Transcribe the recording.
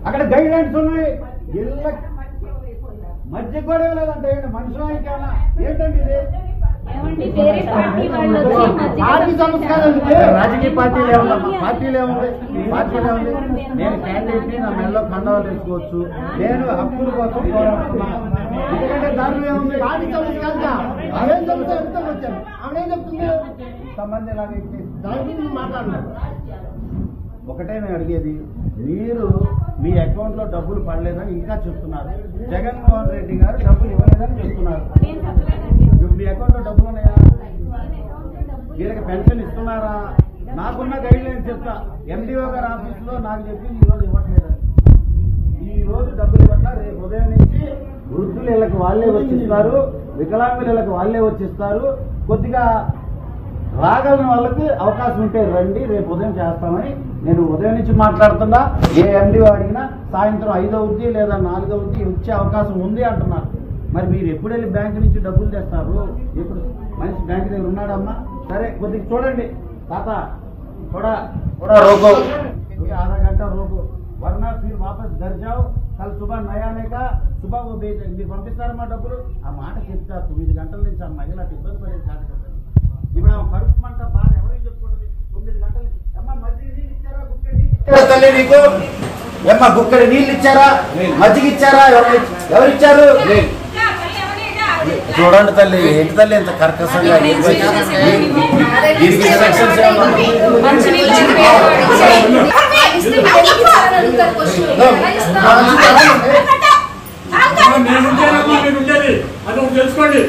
అక్కడ guide lines ఉన్నాయి. మధ్య కూడా లేదంటే మనుషులకి ఏంటండి ఇది? పార్టీ సమస్య కాదండి, రాజకీయ పార్టీలు ఏమన్నా పార్టీలు ఏముంది? నేను క్యాండిడేట్ ని నా మెడలో కండవాలు వేసుకోవచ్చు, నేను హక్కుల కోసం పోరాడుతున్నా. ఎందుకంటే దాంట్లో ఏముంది? పార్టీ సమస్య కాదుగా. అవేం సమస్య చెప్తాను వచ్చాను. ఆవిడేం చెప్తుంది? సంబంధం ఇలాగైతే దాని గురించి మాట్లాడినారు. ఒకటే నేను అడిగేది, మీరు మీ అకౌంట్ లో డబ్బులు పడలేదని ఇంకా చెప్తున్నారు. జగన్మోహన్ రెడ్డి గారు డబ్బులు ఇవ్వలేదని చెప్తున్నారు. మీ అకౌంట్ లో డబ్బులు ఉన్నాయా? వీళ్ళకి పెన్షన్ ఇస్తున్నారా? నాకున్న గైడ్ లైన్స్ చెప్తా. ఎండిఓ గారి ఆఫీస్ లో నాకు చెప్పింది ఈ రోజు ఇవ్వట్లేదు. ఈ రోజు డబ్బులు ఇవ్వట్లా. రేపు ఉదయం నుంచి వృద్ధులు ఇళ్ళకి వాళ్లే వచ్చిస్తారు, వికలాంగుల ఇళ్ళకి వాళ్లే వచ్చిస్తారు. కొద్దిగా రాగలిగిన వాళ్ళకి అవకాశం ఉంటే రండి, రేపు ఉదయం చేస్తామని నేను ఉదయం నుంచి మాట్లాడుతున్నా. ఏ ఎండిఓ అడిగినా సాయంత్రం 5 అవుద్ది లేదా 4 అవుద్ది వచ్చే అవకాశం ఉంది అంటున్నారు. మరి మీరు ఎప్పుడు వెళ్ళి బ్యాంకు నుంచి డబ్బులు తెస్తారు? ఇప్పుడు మనిషి బ్యాంకు దగ్గర ఉన్నాడమ్మా? సరే కొద్దిగా చూడండి తాత, थोड़ा रोको, आधा घंटा रोको, वरना फिर वापस घर जाओ. कल सुबह नया आने का, सुबह वो भेजेंगे. మీరు పంపిస్తారమ్మా డబ్బులు? ఆ మాట చెప్తా 9 గంటల నుంచి ఆ మహిళ ఇబ్బంది పడేది కాదు కదా. ఇప్పుడు కడుపు మంట బాధ ఎవరికి చెప్పుకుంటుంది? 9 గంటల నుంచి అమ్మా మజ్జిగ నీళ్ళు ఇచ్చారా? గుక్కడి నీళ్ళు ఇచ్చారా తల్లి నీకు? ఏమ్మా గుక్కడి నీళ్ళు ఇచ్చారా? మజ్జిగ ఇచ్చారా? ఎవరిచ్చారు? చూడండి తల్లి, ఏంటి తల్లి ఇంత కర్కశంగా? తెలుసుకోండి.